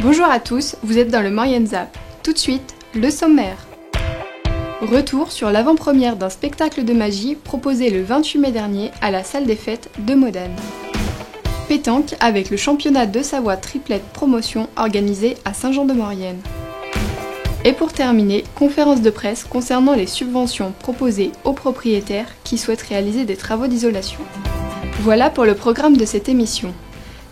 Bonjour à tous, vous êtes dans le Maurienne Zap. Tout de suite, le sommaire. Retour sur l'avant-première d'un spectacle de magie proposé le 28 mai dernier à la salle des fêtes de Modane. Pétanque avec le championnat de Savoie triplette promotion organisé à Saint-Jean-de-Maurienne. Et pour terminer, conférence de presse concernant les subventions proposées aux propriétaires qui souhaitent réaliser des travaux d'isolation. Voilà pour le programme de cette émission.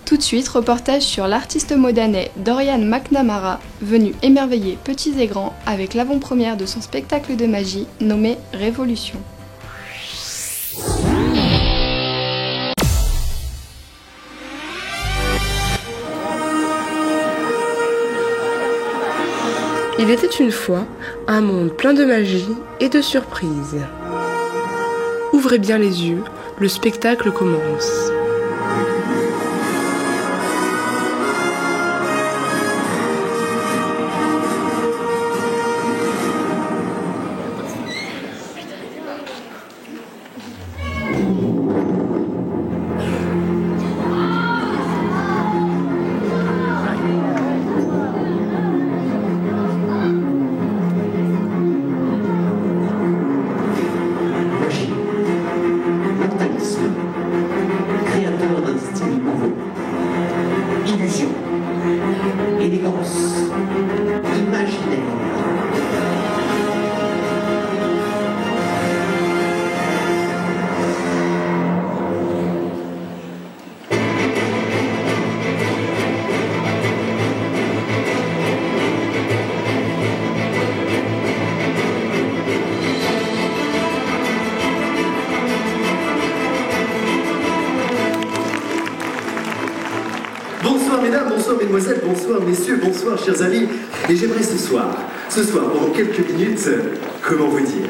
Tout de suite, reportage sur l'artiste modanais Dorian McNamara, venu émerveiller petits et grands avec l'avant-première de son spectacle de magie nommé Révolution. Il était une fois un monde plein de magie et de surprises. Ouvrez bien les yeux, le spectacle commence. Bonsoir mesdames, bonsoir mesdemoiselles, bonsoir messieurs, bonsoir chers amis. Et j'aimerais ce soir, pendant quelques minutes, comment vous dire,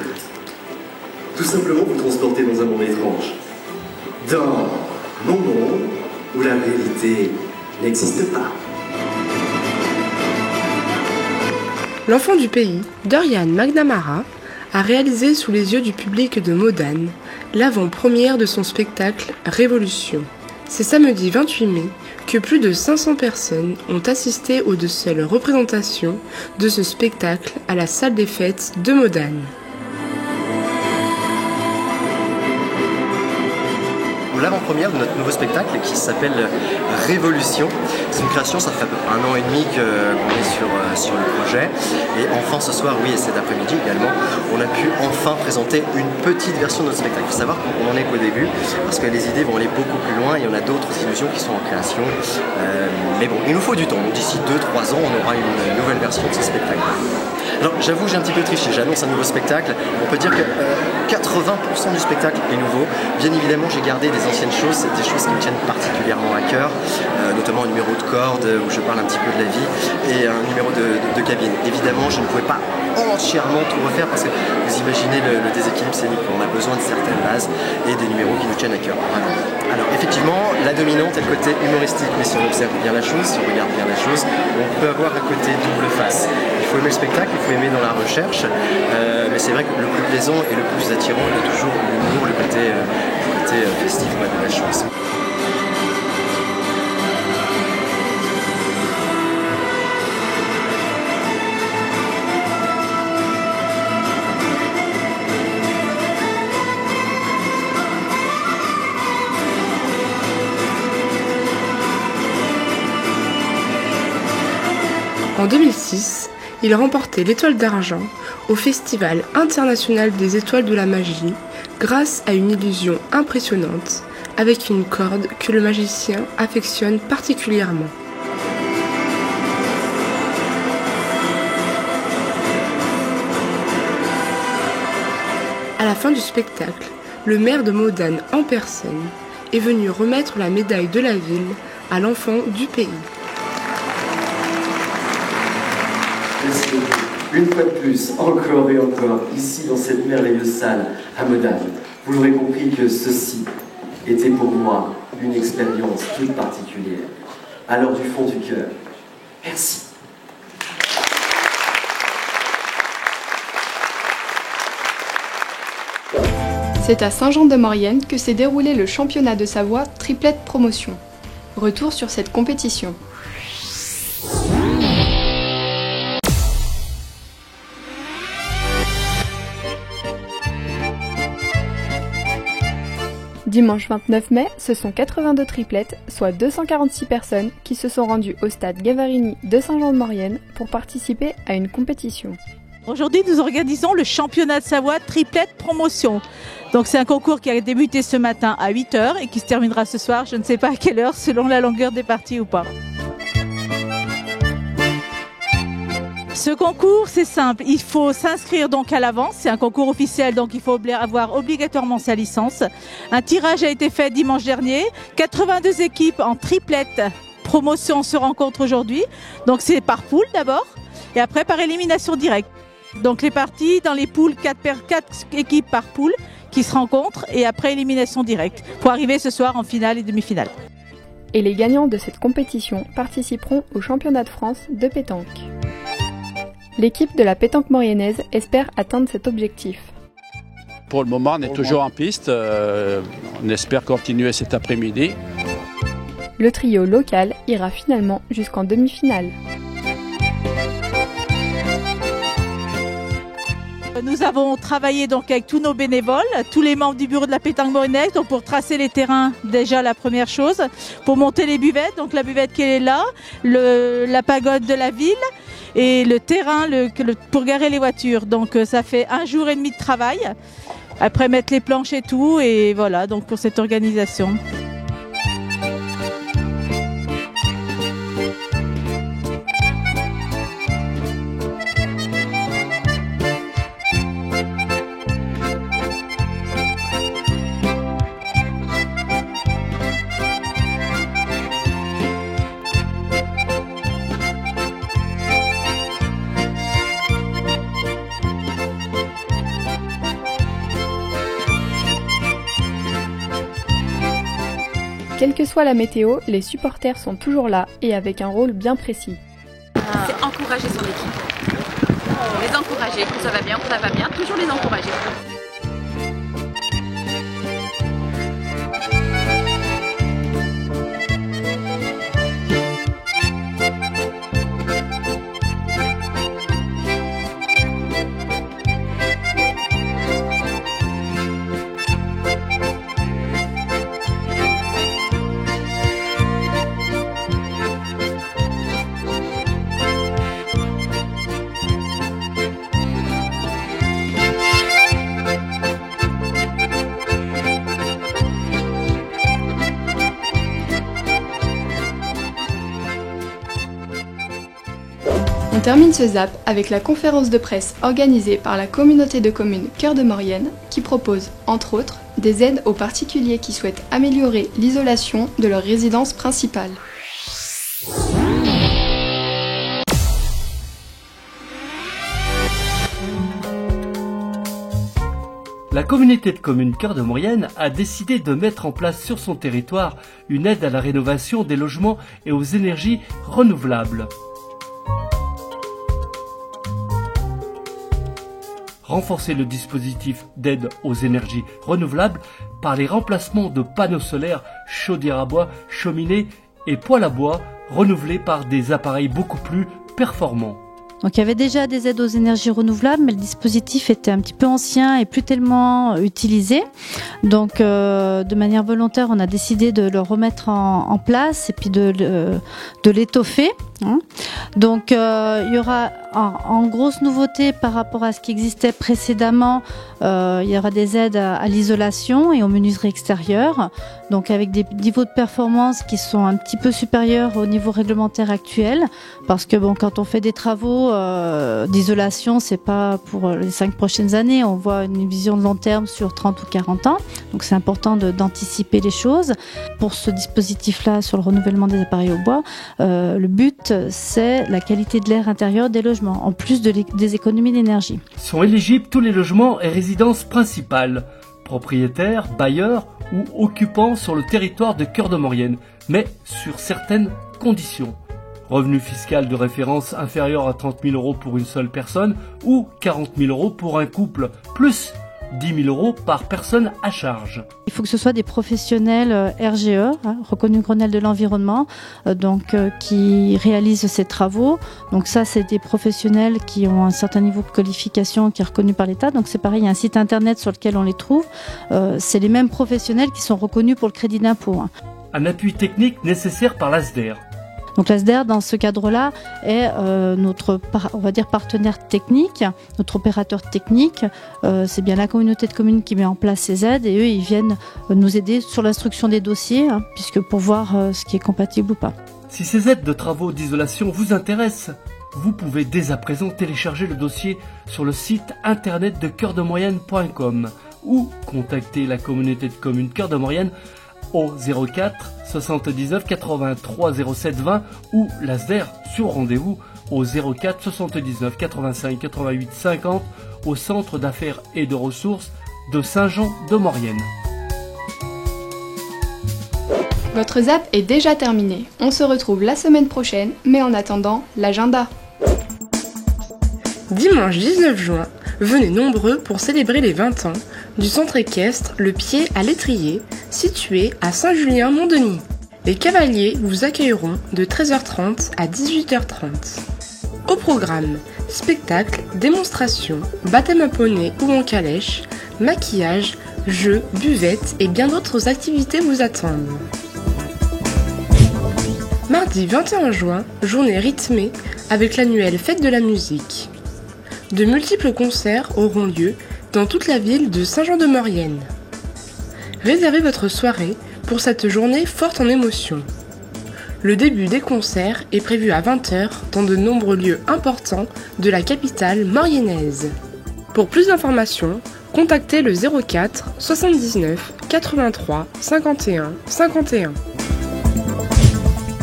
tout simplement vous transporter dans un monde étrange. Dans mon monde où la réalité n'existe pas. L'enfant du pays, Dorian McNamara, a réalisé sous les yeux du public de Modane l'avant-première de son spectacle Révolution. C'est samedi 28 mai que plus de 500 personnes ont assisté aux deux seules représentations de ce spectacle à la salle des fêtes de Modane. L'avant-première de notre nouveau spectacle qui s'appelle Révolution. C'est une création, ça fait à peu près 1 an et demi qu'on est sur le projet. Et enfin ce soir, oui, et cet après-midi également, on a pu enfin présenter une petite version de notre spectacle. Il faut savoir qu'on n'en est qu'au début, parce que les idées vont aller beaucoup plus loin, il y en a d'autres illusions qui sont en création. Mais bon, il nous faut du temps. Donc d'ici 2-3 ans, on aura une nouvelle version de ce spectacle. Alors j'avoue, j'ai un petit peu triché, j'annonce un nouveau spectacle. On peut dire que 80% du spectacle est nouveau. Bien évidemment, j'ai gardé des anciennes choses, c'est des choses qui me tiennent particulièrement à cœur, notamment un numéro de corde où je parle un petit peu de la vie et un numéro de cabine. Évidemment, je ne pouvais pas entièrement tout refaire parce que vous imaginez le déséquilibre scénique. On a besoin de certaines bases et des numéros qui nous tiennent à cœur. Alors effectivement, la dominante est le côté humoristique, mais si on observe bien la chose, si on regarde bien la chose, on peut avoir un côté double face. Il faut aimer le spectacle, il faut aimer dans la recherche, mais c'est vrai que le plus plaisant et le plus attirant est toujours l'humour, le côté festif de la chose. En 2006, il remportait l'étoile d'argent au Festival international des étoiles de la magie grâce à une illusion impressionnante avec une corde que le magicien affectionne particulièrement. À la fin du spectacle, le maire de Modane en personne est venu remettre la médaille de la ville à l'enfant du pays. Merci beaucoup. Une fois de plus, encore et encore, ici dans cette merveilleuse salle à Modane, vous l'aurez compris que ceci était pour moi une expérience toute particulière. Alors du fond du cœur, merci. C'est à Saint-Jean-de-Maurienne que s'est déroulé le championnat de Savoie triplette promotion. Retour sur cette compétition. Dimanche 29 mai, ce sont 82 triplettes, soit 246 personnes, qui se sont rendues au stade Gavarini de Saint-Jean-de-Maurienne pour participer à une compétition. Aujourd'hui, nous organisons le championnat de Savoie triplette promotion. Donc c'est un concours qui a débuté ce matin à 8h et qui se terminera ce soir, je ne sais pas à quelle heure, selon la longueur des parties ou pas. Ce concours, c'est simple, il faut s'inscrire donc à l'avance, c'est un concours officiel, donc il faut avoir obligatoirement sa licence. Un tirage a été fait dimanche dernier, 82 équipes en triplette promotion se rencontrent aujourd'hui, donc c'est par poule d'abord, et après par élimination directe. Donc les parties dans les poules, 4 équipes par poule qui se rencontrent, et après élimination directe, pour arriver ce soir en finale et demi-finale. Et les gagnants de cette compétition participeront au championnat de France de pétanque. L'équipe de la pétanque mauriennaise espère atteindre cet objectif. Pour le moment, on est toujours en piste. On espère continuer cet après-midi. Le trio local ira finalement jusqu'en demi-finale. Nous avons travaillé donc avec tous nos bénévoles, tous les membres du bureau de la pétanque mauriennaise, donc pour tracer les terrains, déjà la première chose, pour monter les buvettes, donc la buvette qui est là, la pagode de la ville, et le terrain pour garer les voitures. Donc ça fait 1 jour et demi de travail. Après mettre les planches et tout, et voilà donc pour cette organisation. Quelle que soit la météo, les supporters sont toujours là et avec un rôle bien précis. C'est encourager son équipe. Les encourager, quand ça va bien, toujours les encourager. On termine ce zap avec la conférence de presse organisée par la communauté de communes Cœur de Maurienne qui propose, entre autres, des aides aux particuliers qui souhaitent améliorer l'isolation de leur résidence principale. La communauté de communes Cœur de Maurienne a décidé de mettre en place sur son territoire une aide à la rénovation des logements et aux énergies renouvelables. Renforcer le dispositif d'aide aux énergies renouvelables par les remplacements de panneaux solaires, chaudières à bois, cheminées et poêles à bois renouvelés par des appareils beaucoup plus performants. Donc il y avait déjà des aides aux énergies renouvelables, mais le dispositif était un petit peu ancien et plus tellement utilisé. Donc de manière volontaire, on a décidé de le remettre en place et puis de l'étoffer. Donc il y aura en grosse nouveauté par rapport à ce qui existait précédemment, il y aura des aides à l'isolation et aux menuiseries extérieures, donc avec des niveaux de performance qui sont un petit peu supérieurs au niveau réglementaire actuel, parce que bon, quand on fait des travaux d'isolation, c'est pas pour les 5 prochaines années, on voit une vision de long terme sur 30 ou 40 ans, donc c'est important d'anticiper les choses. Pour ce dispositif-là sur le renouvellement des appareils au bois, le but c'est la qualité de l'air intérieur des logements, en plus des économies d'énergie. Sont éligibles tous les logements et résidences principales, propriétaires, bailleurs ou occupants sur le territoire de Cœur de Maurienne, mais sur certaines conditions. Revenu fiscal de référence inférieur à 30 000 € pour une seule personne ou 40 000 € pour un couple, plus 10 000 € par personne à charge. Il faut que ce soit des professionnels RGE, reconnus Grenelle de l'environnement, qui réalisent ces travaux. Donc ça, c'est des professionnels qui ont un certain niveau de qualification qui est reconnu par l'État. Donc c'est pareil, il y a un site internet sur lequel on les trouve. C'est les mêmes professionnels qui sont reconnus pour le crédit d'impôt. Un appui technique nécessaire par l'ASDER. Donc l'ASDER, dans ce cadre-là, est notre partenaire technique, notre opérateur technique. C'est bien la communauté de communes qui met en place ces aides et eux, ils viennent nous aider sur l'instruction des dossiers, puisque pour voir ce qui est compatible ou pas. Si ces aides de travaux d'isolation vous intéressent, vous pouvez dès à présent télécharger le dossier sur le site internet de cœurdemoyenne.com ou contacter la communauté de communes Cœur de Maurienne au 04 79 83 07 20 ou l'ASDER sur rendez-vous au 04 79 85 88 50 au Centre d'affaires et de ressources de Saint-Jean-de-Maurienne. Votre ZAP est déjà terminé. On se retrouve la semaine prochaine, mais en attendant, l'agenda. Dimanche 19 juin, venez nombreux pour célébrer les 20 ans du centre équestre Le Pied à l'Étrier, situé à Saint-Julien-Mont-Denis. Les cavaliers vous accueilleront de 13h30 à 18h30. Au programme, spectacles, démonstrations, baptême à poney ou en calèche, maquillage, jeux, buvettes et bien d'autres activités vous attendent. Mardi 21 juin, journée rythmée avec l'annuelle Fête de la musique. De multiples concerts auront lieu dans toute la ville de Saint-Jean-de-Maurienne. Réservez votre soirée pour cette journée forte en émotions. Le début des concerts est prévu à 20h dans de nombreux lieux importants de la capitale mauriennaise. Pour plus d'informations, contactez le 04 79 83 51 51.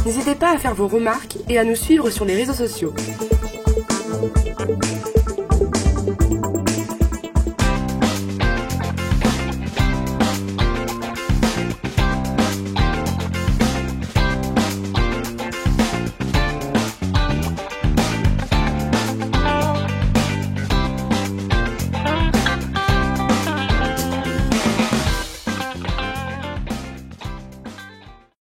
N'hésitez pas à faire vos remarques et à nous suivre sur les réseaux sociaux.